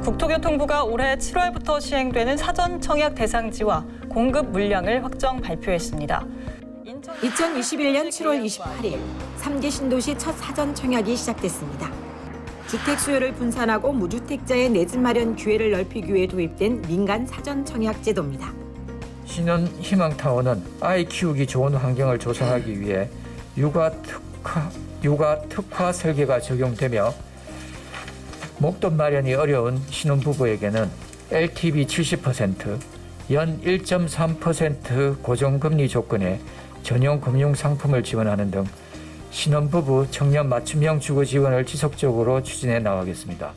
국토교통부가 올해 7월부터 시행되는 사전 청약 대상지와 공급 물량을 확정 발표했습니다. 2021년 7월 28일 3개 신도시 첫 사전 청약이 시작됐습니다. 주택 수요를 분산하고 무주택자의 내 집 마련 기회를 넓히기 위해 도입된 민간 사전 청약 제도입니다. 신혼 희망타워는 아이 키우기 좋은 환경을 조성하기 위해 육아 특화 설계가 적용되며 목돈 마련이 어려운 신혼부부에게는 LTV 70%, 연 1.3% 고정금리 조건의 전용 금융 상품을 지원하는 등 신혼부부 청년 맞춤형 주거 지원을 지속적으로 추진해 나가겠습니다.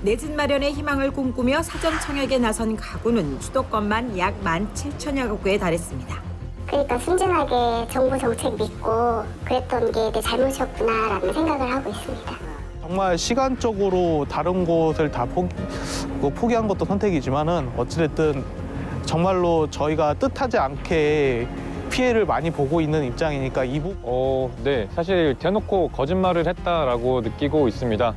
내 집 마련의 희망을 꿈꾸며 사전 청약에 나선 가구는 수도권만 약 17,000여 구에 달했습니다. 그러니까 순진하게 정부 정책 믿고 그랬던 게 내 잘못이었구나라는 생각을 하고 있습니다. 정말 시간적으로 다른 곳을 다 포기한 것도 선택이지만은 어찌됐든 정말로 저희가 뜻하지 않게 피해를 많이 보고 있는 입장이니까 네. 사실 대놓고 거짓말을 했다라고 느끼고 있습니다.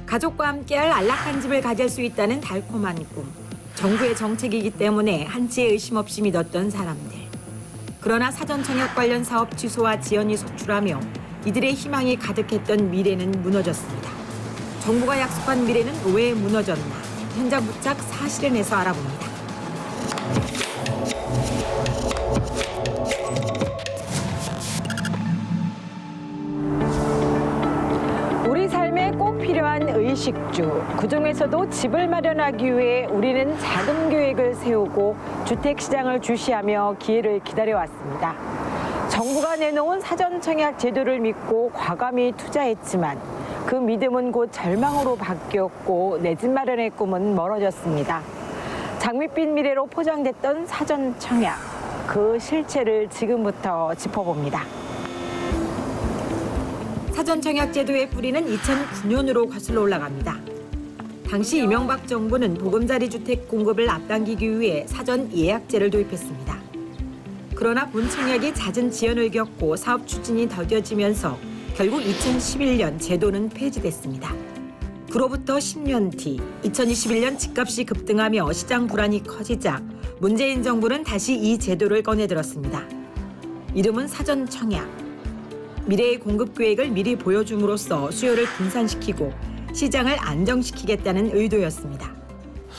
가족과 함께할 안락한 집을 가질 수 있다는 달콤한 꿈. 정부의 정책이기 때문에 한치의 의심 없이 믿었던 사람들. 그러나 사전 청약 관련 사업 취소와 지연이 속출하며 이들의 희망이 가득했던 미래는 무너졌습니다. 정부가 약속한 미래는 왜 무너졌나? 현장 부착 사실은에서 알아봅니다. 우리 삶에 꼭 필요한 의식주. 그중에서도 집을 마련하기 위해 우리는 자금 계획을 세우고 주택시장을 주시하며 기회를 기다려왔습니다. 정부가 내놓은 사전 청약 제도를 믿고 과감히 투자했지만 그 믿음은 곧 절망으로 바뀌었고 내 집 마련의 꿈은 멀어졌습니다. 장밋빛 미래로 포장됐던 사전 청약. 그 실체를 지금부터 짚어봅니다. 사전 청약 제도의 뿌리는 2009년으로 거슬러 올라갑니다. 당시 이명박 정부는 보금자리 주택 공급을 앞당기기 위해 사전 예약제를 도입했습니다. 그러나 본 청약이 잦은 지연을 겪고 사업 추진이 더뎌지면서 결국 2011년 제도는 폐지됐습니다. 그로부터 10년 뒤 2021년 집값이 급등하며 시장 불안이 커지자 문재인 정부는 다시 이 제도를 꺼내들었습니다. 이름은 사전 청약. 미래의 공급 계획을 미리 보여줌으로써 수요를 분산시키고 시장을 안정시키겠다는 의도였습니다.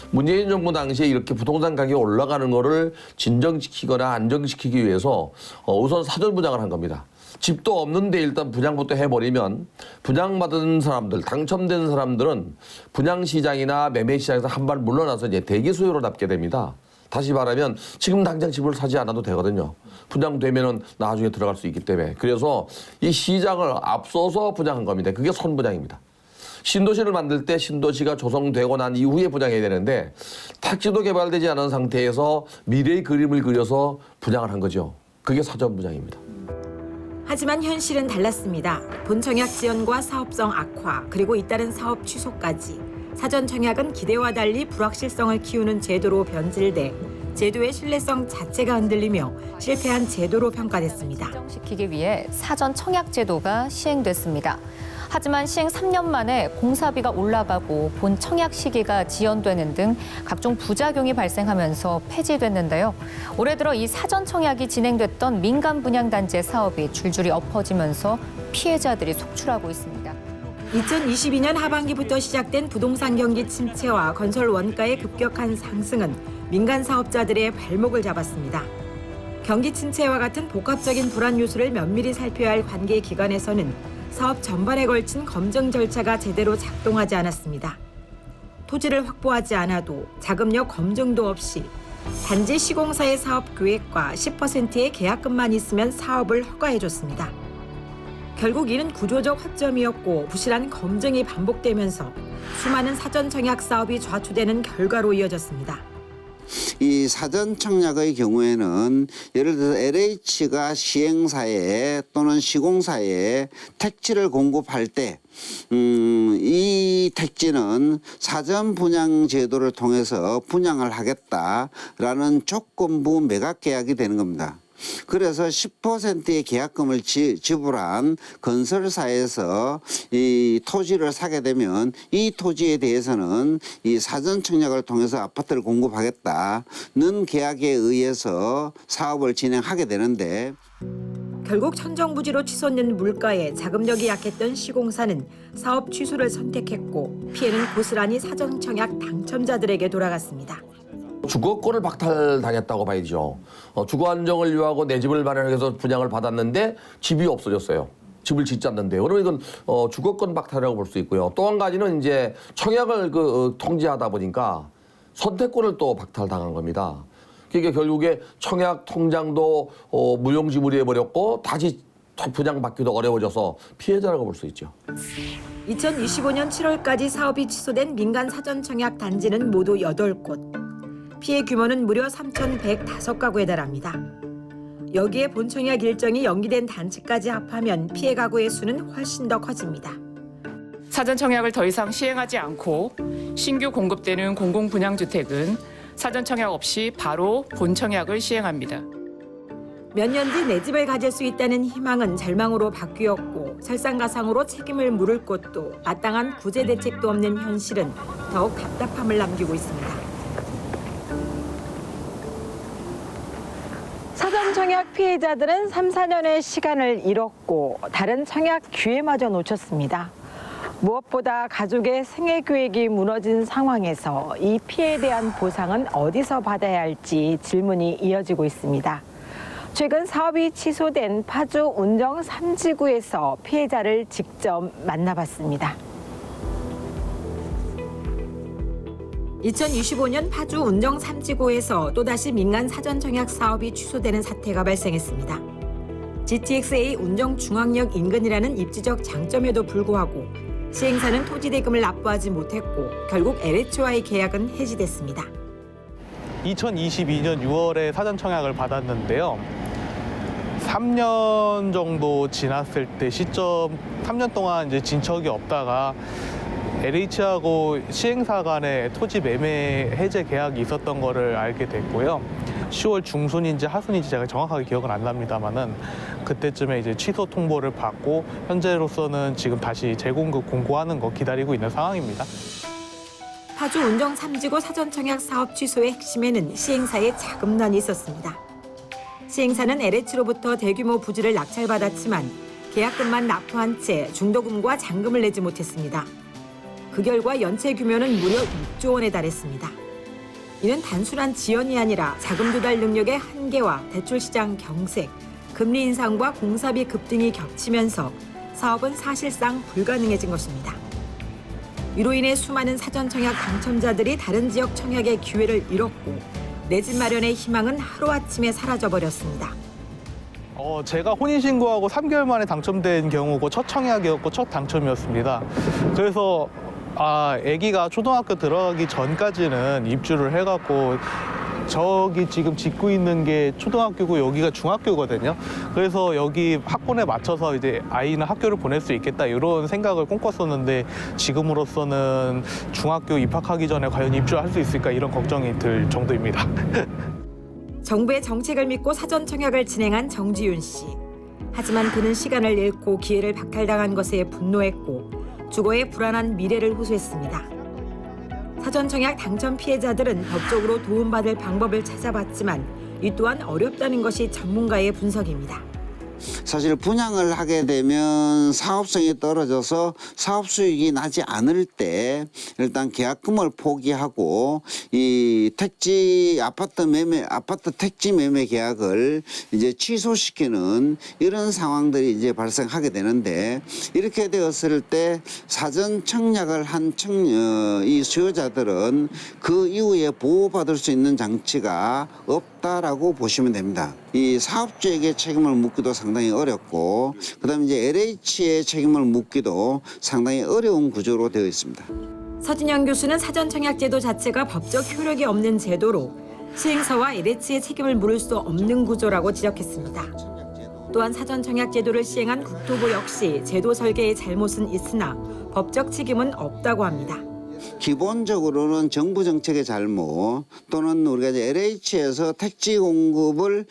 문재인 정부 당시에 이렇게 부동산 가격이 올라가는 거를 진정시키거나 안정시키기 위해서 우선 사전 분양을 한 겁니다. 집도 없는데 일단 분양부터 해버리면 분양받은 사람들, 당첨된 사람들은 분양시장이나 매매시장에서 한 발 물러나서 이제 대기 수요로 남게 됩니다. 다시 말하면 지금 당장 집을 사지 않아도 되거든요. 분양되면은 나중에 들어갈 수 있기 때문에. 그래서 이 시장을 앞서서 분양한 겁니다. 그게 선분양입니다. 신도시를 만들 때 신도시가 조성되고 난 이후에 분양해야 되는데 택지도 개발되지 않은 상태에서 미래의 그림을 그려서 분양을 한 거죠. 그게 사전 분양입니다. 하지만 현실은 달랐습니다. 본 청약 지연과 사업성 악화, 그리고 잇따른 사업 취소까지. 사전 청약은 기대와 달리 불확실성을 키우는 제도로 변질돼 제도의 신뢰성 자체가 흔들리며 실패한 제도로 평가됐습니다. 시키기 위해 사전 청약 제도가 시행됐습니다. 하지만 시행 3년 만에 공사비가 올라가고 본 청약 시기가 지연되는 등 각종 부작용이 발생하면서 폐지됐는데요. 올해 들어 이 사전 청약이 진행됐던 민간 분양단지의 사업이 줄줄이 엎어지면서 피해자들이 속출하고 있습니다. 2022년 하반기부터 시작된 부동산 경기 침체와 건설 원가의 급격한 상승은 민간 사업자들의 발목을 잡았습니다. 경기 침체와 같은 복합적인 불안 요소를 면밀히 살펴야 할 관계 기관에서는 사업 전반에 걸친 검증 절차가 제대로 작동하지 않았습니다. 토지를 확보하지 않아도 자금력 검증도 없이 단지 시공사의 사업 계획과 10%의 계약금만 있으면 사업을 허가해줬습니다. 결국 이는 구조적 허점이었고 부실한 검증이 반복되면서 수많은 사전 청약 사업이 좌초되는 결과로 이어졌습니다. 이 사전 청약의 경우에는 예를 들어서 LH가 시행사에 또는 시공사에 택지를 공급할 때 이 택지는 사전 분양 제도를 통해서 분양을 하겠다라는 조건부 매각 계약이 되는 겁니다. 그래서 10%의 계약금을 지불한 건설사에서 이 토지를 사게 되면 이 토지에 대해서는 이 사전 청약을 통해서 아파트를 공급하겠다는 계약에 의해서 사업을 진행하게 되는데 결국 천정부지로 치솟는 물가에 자금력이 약했던 시공사는 사업 취소를 선택했고 피해는 고스란히 사전 청약 당첨자들에게 돌아갔습니다. 주거권을 박탈당했다고 봐야죠. 주거 안정을 위하고 내 집을 마련해서 분양을 받았는데 집이 없어졌어요. 집을 짓지 않는데요. 그러면 이건 주거권 박탈이라고 볼 수 있고요. 또 한 가지는 이제 청약을 통지하다 보니까 선택권을 또 박탈당한 겁니다. 그러니까 결국에 청약 통장도 무용지물이 해버렸고 다시 분양받기도 어려워져서 피해자라고 볼 수 있죠. 2025년 7월까지 사업이 취소된 민간 사전 청약 단지는 모두 8곳. 피해 규모는 무려 3,105가구에 달합니다. 여기에 본청약 일정이 연기된 단지까지 합하면 피해 가구의 수는 훨씬 더 커집니다. 사전 청약을 더 이상 시행하지 않고 신규 공급되는 공공분양주택은 사전 청약 없이 바로 본청약을 시행합니다. 몇 년 뒤 내 집을 가질 수 있다는 희망은 절망으로 바뀌었고 설상가상으로 책임을 물을 곳도 마땅한 구제 대책도 없는 현실은 더욱 답답함을 남기고 있습니다. 사전 청약 피해자들은 3, 4년의 시간을 잃었고 다른 청약 기회마저 놓쳤습니다. 무엇보다 가족의 생애 계획이 무너진 상황에서 이 피해에 대한 보상은 어디서 받아야 할지 질문이 이어지고 있습니다. 최근 사업이 취소된 파주 운정 3지구에서 피해자를 직접 만나봤습니다. 2025년 파주 운정 3지구에서 또다시 민간 사전 청약 사업이 취소되는 사태가 발생했습니다. GTX-A 운정 중앙역 인근이라는 입지적 장점에도 불구하고 시행사는 토지 대금을 납부하지 못했고 결국 LH와의 계약은 해지됐습니다. 2022년 6월에 사전 청약을 받았는데요. 3년 정도 지났을 때 시점 3년 동안 이제 진척이 없다가 LH하고 시행사 간의 토지 매매 해제 계약이 있었던 거를 알게 됐고요. 10월 중순인지 하순인지 제가 정확하게 기억은 안 납니다만은 그때쯤에 이제 취소 통보를 받고 현재로서는 지금 다시 재공급 공고하는 거 기다리고 있는 상황입니다. 파주 운정 3지구 사전 청약 사업 취소의 핵심에는 시행사의 자금난이 있었습니다. 시행사는 LH로부터 대규모 부지를 낙찰받았지만 계약금만 납부한 채 중도금과 잔금을 내지 못했습니다. 그 결과 연체 규모는 무려 6조 원에 달했습니다. 이는 단순한 지연이 아니라 자금 조달 능력의 한계와 대출 시장 경색, 금리 인상과 공사비 급등이 겹치면서 사업은 사실상 불가능해진 것입니다. 이로 인해 수많은 사전 청약 당첨자들이 다른 지역 청약의 기회를 잃었고 내 집 마련의 희망은 하루아침에 사라져버렸습니다. 제가 혼인신고하고 3개월 만에 당첨된 경우고 첫 청약이었고 첫 당첨이었습니다. 그래서 아기가 초등학교 들어가기 전까지는 입주를 해갖고 저기 지금 짓고 있는 게 초등학교고 여기가 중학교거든요. 그래서 여기 학군에 맞춰서 이제 아이는 학교를 보낼 수 있겠다 이런 생각을 꿈꿨었는데 지금으로서는 중학교 입학하기 전에 과연 입주할 수 있을까 이런 걱정이 들 정도입니다. 정부의 정책을 믿고 사전 청약을 진행한 정지윤 씨. 하지만 그는 시간을 잃고 기회를 박탈당한 것에 분노했고 주거의 불안한 미래를 호소했습니다. 사전 청약 당첨 피해자들은 법적으로 도움받을 방법을 찾아봤지만 이 또한 어렵다는 것이 전문가의 분석입니다. 사실 분양을 하게 되면 사업성이 떨어져서 사업 수익이 나지 않을 때 일단 계약금을 포기하고 이 아파트 택지 매매 계약을 이제 취소시키는 이런 상황들이 이제 발생하게 되는데 이렇게 되었을 때 사전 청약을 한 이 수요자들은 그 이후에 보호받을 수 있는 장치가 없다라고 보시면 됩니다. 이 사업주에게 책임을 묻기도 상당히 어렵고 그다음에 이제 LH의 책임을 묻기도 상당히 어려운 구조로 되어 있습니다. 서진영 교수는 사전 청약 제도 자체가 법적 효력이 없는 제도로 시행사와 LH의 책임을 물을 수 없는 구조라고 지적했습니다. 또한 사전 청약 제도를 시행한 국토부 역시 제도 설계의 잘못은 있으나 법적 책임은 없다고 합니다. 기본적으로는 정부 정책의 잘못 또는 우리가 이제 LH에서 택지 공급을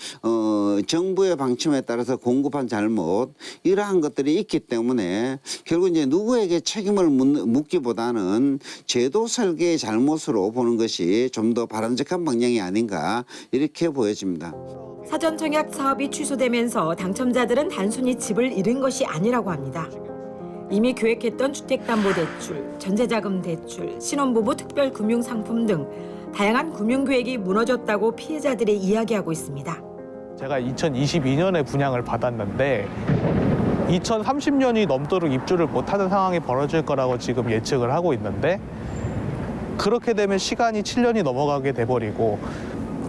정부의 방침에 따라서 공급한 잘못 이러한 것들이 있기 때문에 결국 이제 누구에게 책임을 묻기보다는 제도 설계의 잘못으로 보는 것이 좀 더 바람직한 방향이 아닌가 이렇게 보여집니다. 사전 청약 사업이 취소되면서 당첨자들은 단순히 집을 잃은 것이 아니라고 합니다. 이미 계획했던 주택담보대출, 전세자금 대출, 신혼부부 특별금융상품 등 다양한 금융계획이 무너졌다고 피해자들이 이야기하고 있습니다. 제가 2022년에 분양을 받았는데 2030년이 넘도록 입주를 못하는 상황이 벌어질 거라고 지금 예측을 하고 있는데 그렇게 되면 시간이 7년이 넘어가게 돼버리고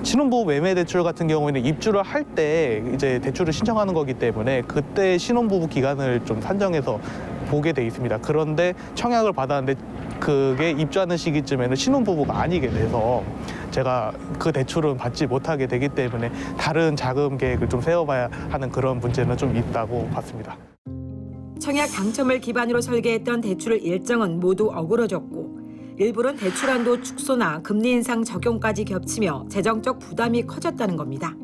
신혼부부 매매대출 같은 경우에는 입주를 할 때 이제 대출을 신청하는 거기 때문에 그때 신혼부부 기간을 좀 산정해서 보게 돼 있습니다. 그런데 청약을 받았는데 그게 입주하는 시기쯤에는 신혼부부가 아니게 돼서 제가 그 대출은 받지 못하게 되기 때문에 다른 자금 계획을 좀 세워봐야 하는 그런 문제는 좀 있다고 봤습니다. 청약 당첨을 기반으로 설계했던 대출 일정은 모두 어그러졌고 일부는 대출 한도 축소나 금리 인상 적용까지 겹치며 재정적 부담이 커졌다는 겁니다.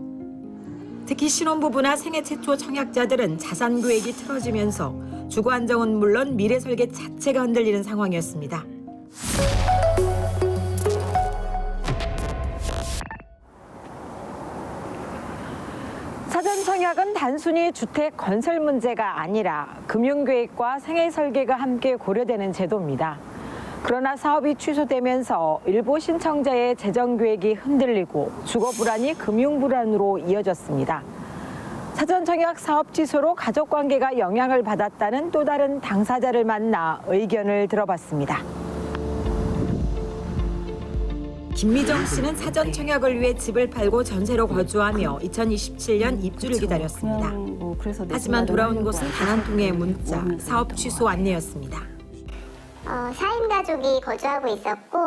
특히 신혼부부나 생애 최초 청약자들은 자산 계획이 틀어지면서 주거 안정은 물론 미래 설계 자체가 흔들리는 상황이었습니다. 사전 청약은 단순히 주택 건설 문제가 아니라 금융계획과 생애 설계가 함께 고려되는 제도입니다. 그러나 사업이 취소되면서 일부 신청자의 재정 계획이 흔들리고 주거 불안이 금융 불안으로 이어졌습니다. 사전 청약 사업 취소로 가족 관계가 영향을 받았다는 또 다른 당사자를 만나 의견을 들어봤습니다. 김미정 씨는 사전 청약을 위해 집을 팔고 전세로 거주하며 2027년 입주를 기다렸습니다. 하지만 돌아온 곳은 단 한 통의 문자, 사업 취소 안내였습니다. 4인 가족이 거주하고 있었고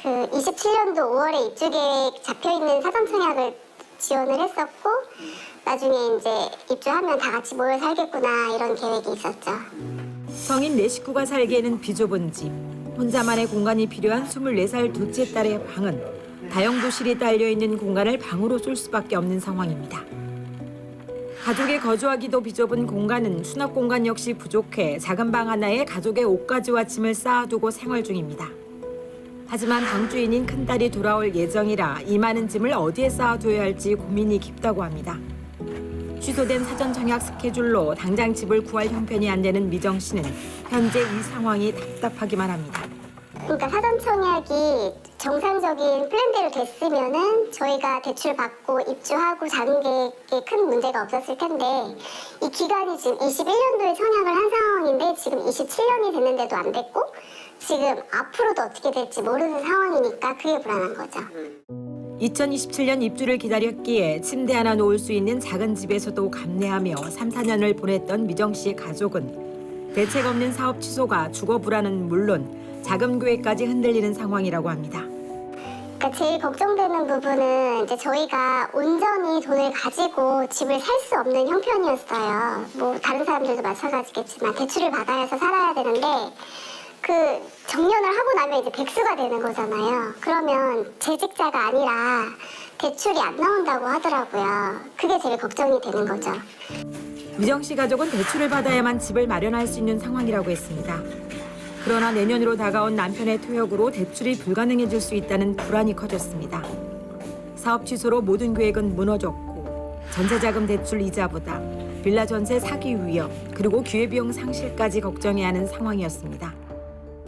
그 27년도 5월에 입주 계획 잡혀있는 사전 청약을 지원을 했었고 나중에 이제 입주하면 다 같이 모여 살겠구나 이런 계획이 있었죠. 성인 4식구가 살기에는 비좁은 집, 혼자만의 공간이 필요한 24살 둘째 딸의 방은 다용도실이 딸려있는 공간을 방으로 쓸 수밖에 없는 상황입니다. 가족이 거주하기도 비좁은 공간은 수납 공간 역시 부족해 작은 방 하나에 가족의 옷가지와 짐을 쌓아두고 생활 중입니다. 하지만 방주인인 큰딸이 돌아올 예정이라 이 많은 짐을 어디에 쌓아둬야 할지 고민이 깊다고 합니다. 취소된 사전 청약 스케줄로 당장 집을 구할 형편이 안 되는 미정 씨는 현재 이 상황이 답답하기만 합니다. 그러니까 사전 청약이 정상적인 플랜대로 됐으면은 저희가 대출 받고 입주하고 자금 계획에 큰 문제가 없었을 텐데 이 기간이 지금 21년도에 청약을 한 상황인데 지금 27년이 됐는데도 안 됐고 지금 앞으로도 어떻게 될지 모르는 상황이니까 그게 불안한 거죠. 2027년 입주를 기다렸기에 침대 하나 놓을 수 있는 작은 집에서도 감내하며 3, 4년을 보냈던 미정 씨의 가족은 대책 없는 사업 취소가 주거 불안은 물론 자금 계획까지 흔들리는 상황이라고 합니다. 그러니까 제일 걱정되는 부분은 이제 저희가 온전히 돈을 가지고 집을 살 수 없는 형편이었어요. 뭐 다른 사람들도 마찬가지겠지만 대출을 받아야 해서 살아야 되는데 그 정년을 하고 나면 이제 백수가 되는 거잖아요. 그러면 재직자가 아니라 대출이 안 나온다고 하더라고요. 그게 제일 걱정이 되는 거죠. 미정 씨 가족은 대출을 받아야만 집을 마련할 수 있는 상황이라고 했습니다. 그러나 내년으로 다가온 남편의 퇴역으로 대출이 불가능해질 수 있다는 불안이 커졌습니다. 사업 취소로 모든 계획은 무너졌고 전세자금 대출 이자보다 빌라 전세 사기 위험 그리고 기회비용 상실까지 걱정해야 하는 상황이었습니다.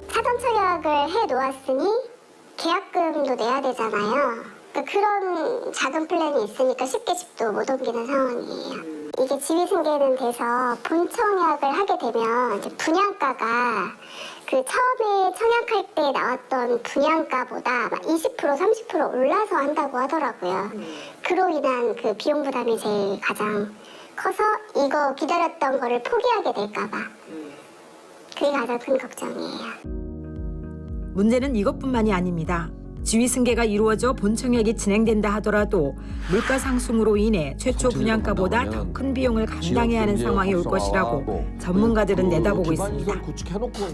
사전 청약을 해놓았으니 계약금도 내야 되잖아요. 그러니까 그런 자금 플랜이 있으니까 쉽게 집도 못 옮기는 상황이에요. 이게 지위 승계는 돼서 본 청약을 하게 되면 이제 분양가가 그 처음에 청약할 때 나왔던 분양가보다 막 20% 30% 올라서 한다고 하더라고요. 그로 인한 그 비용 부담이 제일 가장 커서 이거 기다렸던 거를 포기하게 될까 봐. 그게 가장 큰 걱정이에요. 문제는 이것뿐만이 아닙니다. 지위 승계가 이루어져 본청약이 진행된다 하더라도 물가 상승으로 인해 최초 분양가보다 더 큰 비용을 감당해야 하는 상황이 올 것이라고 전문가들은 내다보고 있습니다.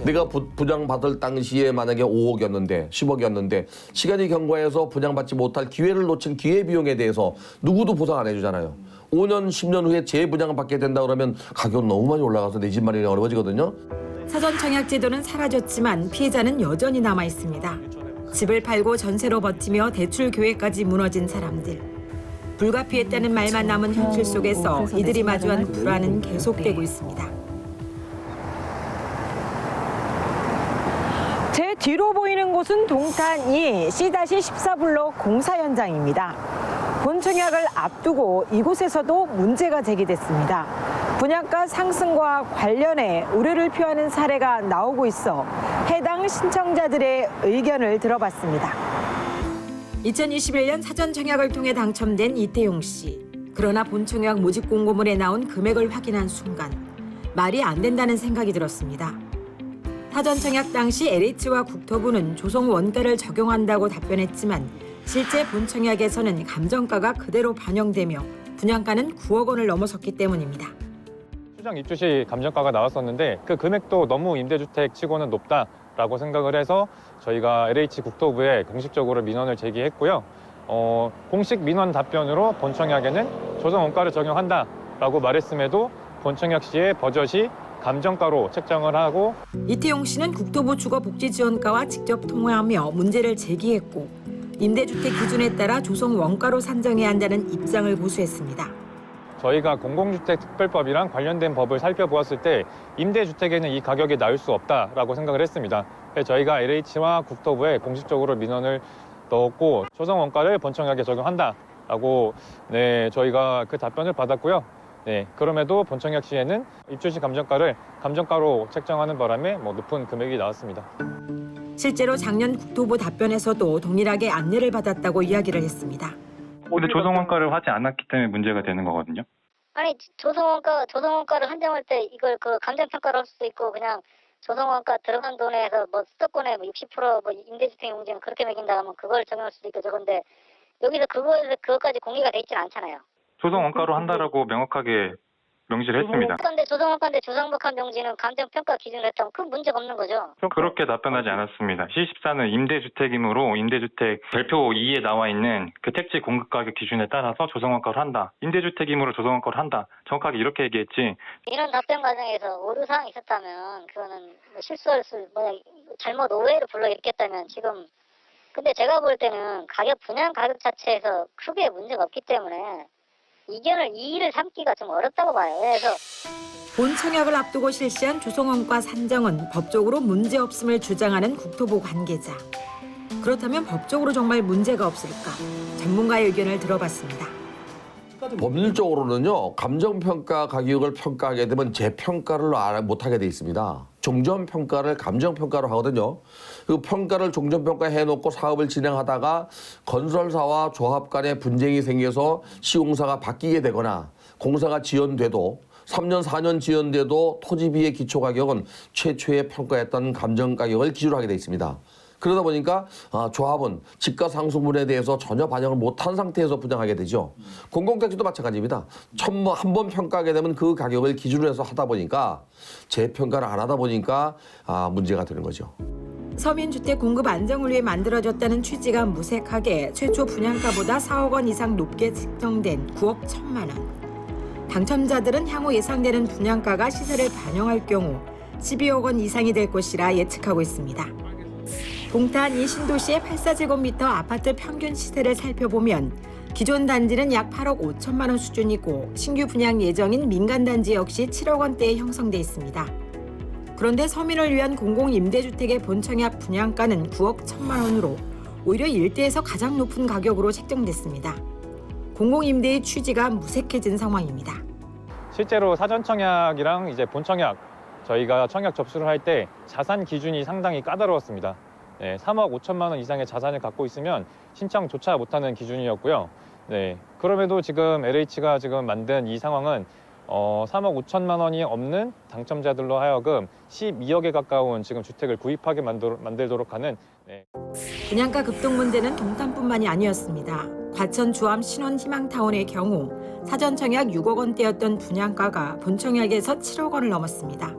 내가 분양 받을 당시에 만약에 5억이었는데 10억이었는데 시간이 경과해서 분양받지 못할 기회를 놓친 기회비용에 대해서 누구도 보상 안 해주잖아요. 5년, 10년 후에 재분양을 받게 된다 그러면 가격 너무 많이 올라가서 내 집 마련이 어려워지거든요. 사전 청약 제도는 사라졌지만 피해자는 여전히 남아 있습니다. 집을 팔고 전세로 버티며 대출 계획까지 무너진 사람들. 불가피했다는 말만 남은 현실 속에서 이들이 마주한 불안은 계속되고 있습니다. 제 뒤로 보이는 곳은 동탄 2 C-14블록 공사 현장입니다. 본청약을 앞두고 이곳에서도 문제가 제기됐습니다. 분양가 상승과 관련해 우려를 표하는 사례가 나오고 있어 해당 신청자들의 의견을 들어봤습니다. 2021년 사전 청약을 통해 당첨된 이태용 씨. 그러나 본청약 모집 공고문에 나온 금액을 확인한 순간 말이 안 된다는 생각이 들었습니다. 사전 청약 당시 LH와 국토부는 조성 원가를 적용한다고 답변했지만 실제 본청약에서는 감정가가 그대로 반영되며 분양가는 9억 원을 넘어섰기 때문입니다. 추정 입주 시 감정가가 나왔었는데 그 금액도 너무 임대주택 치고는 높다라고 생각을 해서 저희가 LH 국토부에 공식적으로 민원을 제기했고요. 공식 민원 답변으로 본청약에는 조성 원가를 적용한다라고 말했음에도 본청약 시의 버젓이 감정가로 책정을 하고 이태용 씨는 국토부 주거복지지원과와 직접 통화하며 문제를 제기했고 임대주택 기준에 따라 조성 원가로 산정해야 한다는 입장을 고수했습니다. 저희가 공공주택특별법이랑 관련된 법을 살펴보았을 때 임대주택에는 이 가격이 나올 수 없다라고 생각을 했습니다. 그래서 저희가 LH와 국토부에 공식적으로 민원을 넣었고 조성 원가를 본청약에 적용한다라고 저희가 그 답변을 받았고요. 그럼에도 본청약 시에는 입주시 감정가를 감정가로 책정하는 바람에 높은 금액이 나왔습니다. 실제로 작년 국토부 답변에서도 동일하게 안내를 받았다고 이야기를 했습니다. 근데 조성원가를 하지 않았기 때문에 문제가 되는 거거든요. 아니 조성원가를 한정할 때 이걸 그 감정평가를 할 수도 있고 그냥 조성원가 들어간 돈에서 수도권에 60% 임대주택 용지는 그렇게 매긴다 하면 그걸 적용할 수도 있고 저건데 여기서 그것까지 공개가 돼 있지는 않잖아요. 조성원가로 한다라고 명확하게 명시를 했습니다. 그런데 조성원가인데 조성복합 용지는 감정평가 기준으로 했다면 그 문제가 없는 거죠. 그렇게 답변하지 않았습니다. C14는 임대주택이므로 임대주택 별표 2에 나와 있는 그 택지 공급가격 기준에 따라서 조성원가를 한다. 임대주택이므로 조성원가를 한다. 정확하게 이렇게 얘기했지. 이런 답변 과정에서 오류사항이 있었다면 그거는 실수할 잘못 오해를 불러일으켰다면 지금 근데 제가 볼 때는 분양 가격 자체에서 크게 문제가 없기 때문에 이의를 삼기가 좀 어렵다고 봐요. 그래서 본청약을 앞두고 실시한 조성원가 산정은 법적으로 문제없음을 주장하는 국토부 관계자. 그렇다면 법적으로 정말 문제가 없을까? 전문가의 의견을 들어봤습니다. 법률적으로는요. 감정평가 가격을 평가하게 되면 재평가를 못하게 돼 있습니다. 종전평가를 감정평가로 하거든요. 그 평가를 종전평가해놓고 사업을 진행하다가 건설사와 조합 간에 분쟁이 생겨서 시공사가 바뀌게 되거나 공사가 지연돼도 3년, 4년 지연돼도 토지비의 기초가격은 최초에 평가했던 감정가격을 기준으로 하게 돼 있습니다. 그러다 보니까 조합은 집가 상승분에 대해서 전혀 반영을 못한 상태에서 분양하게 되죠. 공공택지도 마찬가지입니다. 한 번 평가하게 되면 그 가격을 기준으로 해서 하다 보니까 재평가를 안 하다 보니까 문제가 되는 거죠. 서민주택 공급 안정을 위해 만들어졌다는 취지가 무색하게 최초 분양가보다 4억 원 이상 높게 책정된 9억 1천만 원. 당첨자들은 향후 예상되는 분양가가 시세를 반영할 경우 12억 원 이상이 될 것이라 예측하고 있습니다. 동탄 이 신도시의 84제곱미터 아파트 평균 시세를 살펴보면 기존 단지는 약 8억 5천만 원 수준이고 신규 분양 예정인 민간 단지 역시 7억 원대에 형성돼 있습니다. 그런데 서민을 위한 공공임대주택의 본청약 분양가는 9억 1천만 원으로 오히려 일대에서 가장 높은 가격으로 책정됐습니다. 공공임대의 취지가 무색해진 상황입니다. 실제로 사전 청약이랑 이제 본청약 저희가 청약 접수를 할 때 자산 기준이 상당히 까다로웠습니다. 3억 5천만 원 이상의 자산을 갖고 있으면 신청조차 못하는 기준이었고요. 그럼에도 지금 LH가 지금 만든 이 상황은 3억 5천만 원이 없는 당첨자들로 하여금 12억에 가까운 지금 주택을 구입하게 만들도록 하는 분양가 급등 문제는 동탄뿐만이 아니었습니다. 과천 주암 신원희망타운의 경우 사전 청약 6억 원대였던 분양가가 본청약에서 7억 원을 넘었습니다.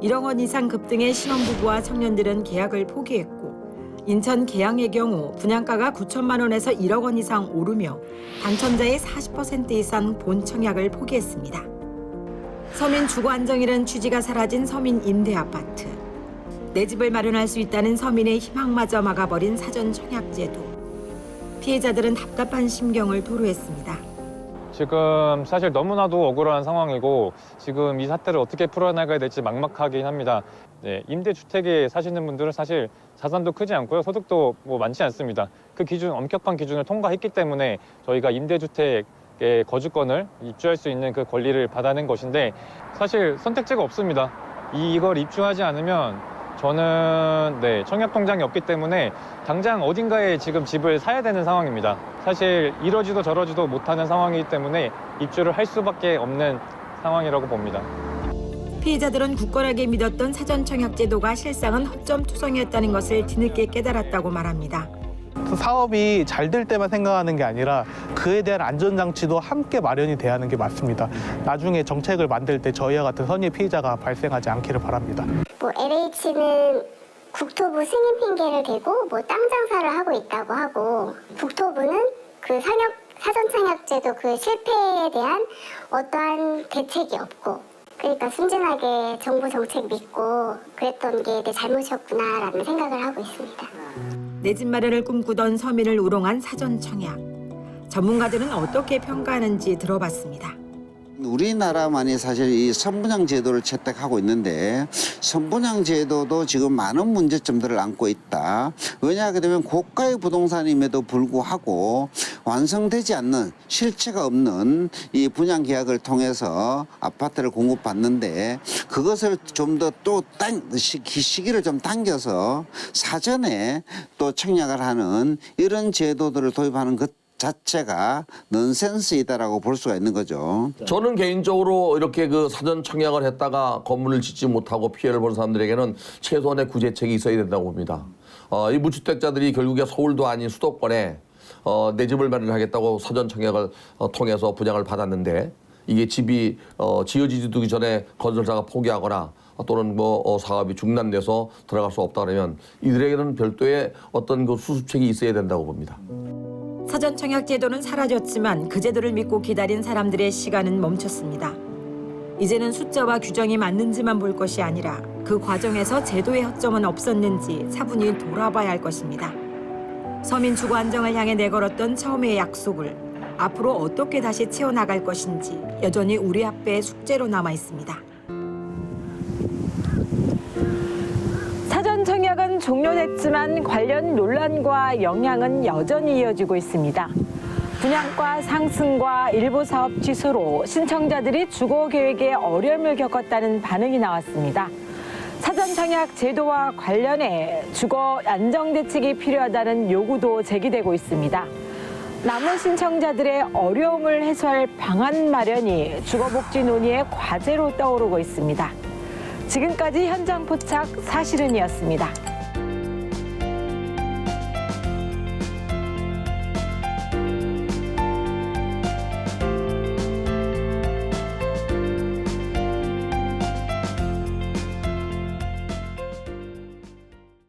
1억 원 이상 급등의 신혼부부와 청년들은 계약을 포기했고 인천 계양의 경우 분양가가 9천만 원에서 1억 원 이상 오르며 당첨자의 40% 이상 본청약을 포기했습니다. 서민 주거 안정이란 취지가 사라진 서민 임대아파트. 내 집을 마련할 수 있다는 서민의 희망마저 막아버린 사전 청약제도. 피해자들은 답답한 심경을 토로했습니다. 지금 사실 너무나도 억울한 상황이고 지금 이 사태를 어떻게 풀어나가야 될지 막막하긴 합니다. 네, 임대주택에 사시는 분들은 사실 자산도 크지 않고요. 소득도 많지 않습니다. 그 기준, 엄격한 기준을 통과했기 때문에 저희가 임대주택의 거주권을 입주할 수 있는 그 권리를 받아낸 것인데 사실 선택지가 없습니다. 이걸 입주하지 않으면 저는 청약통장이 없기 때문에 당장 어딘가에 지금 집을 사야 되는 상황입니다. 사실 이러지도 저러지도 못하는 상황이기 때문에 입주를 할 수밖에 없는 상황이라고 봅니다. 피해자들은 굳건하게 믿었던 사전 청약 제도가 실상은 허점투성이었다는 것을 뒤늦게 깨달았다고 말합니다. 사업이 잘 될 때만 생각하는 게 아니라 그에 대한 안전장치도 함께 마련이 돼야 하는 게 맞습니다. 나중에 정책을 만들 때 저희와 같은 선의 피해자가 발생하지 않기를 바랍니다. LH는 국토부 승인 핑계를 대고 땅 장사를 하고 있다고 하고 국토부는 그 사전 청약제도 그 실패에 대한 어떠한 대책이 없고 그러니까 순진하게 정부 정책 믿고 그랬던 게 내 잘못이었구나라는 생각을 하고 있습니다. 내 집 마련을 꿈꾸던 서민을 우롱한 사전 청약. 전문가들은 어떻게 평가하는지 들어봤습니다. 우리나라만이 사실 이 선분양 제도를 채택하고 있는데 선분양 제도도 지금 많은 문제점들을 안고 있다. 왜냐하게 되면 고가의 부동산임에도 불구하고 완성되지 않는 실체가 없는 이 분양 계약을 통해서 아파트를 공급받는데 그것을 좀 더 또 시기를 좀 당겨서 사전에 또 청약을 하는 이런 제도들을 도입하는 것 자체가 넌센스이다라고 볼 수가 있는 거죠. 저는 개인적으로 이렇게 그 사전 청약을 했다가 건물을 짓지 못하고 피해를 본 사람들에게는 최소한의 구제책이 있어야 된다고 봅니다. 이 무주택자들이 결국에 서울도 아닌 수도권에 내 집을 마련하겠다고 사전 청약을 통해서 분양을 받았는데 이게 집이 지어지기도 전에 건설사가 포기하거나 또는 사업이 중단돼서 들어갈 수 없다 그러면 이들에게는 별도의 어떤 그 수습책이 있어야 된다고 봅니다. 사전 청약 제도는 사라졌지만 그 제도를 믿고 기다린 사람들의 시간은 멈췄습니다. 이제는 숫자와 규정이 맞는지만 볼 것이 아니라 그 과정에서 제도의 허점은 없었는지 차분히 돌아봐야 할 것입니다. 서민 주거 안정을 향해 내걸었던 처음의 약속을 앞으로 어떻게 다시 채워나갈 것인지 여전히 우리 앞에 숙제로 남아 있습니다. 사전 청약은 종료됐지만 관련 논란과 영향은 여전히 이어지고 있습니다. 분양가 상승과 일부 사업 취소로 신청자들이 주거 계획에 어려움을 겪었다는 반응이 나왔습니다. 사전 청약 제도와 관련해 주거 안정 대책이 필요하다는 요구도 제기되고 있습니다. 남은 신청자들의 어려움을 해소할 방안 마련이 주거복지 논의의 과제로 떠오르고 있습니다. 지금까지 현장 포착 사실은이었습니다.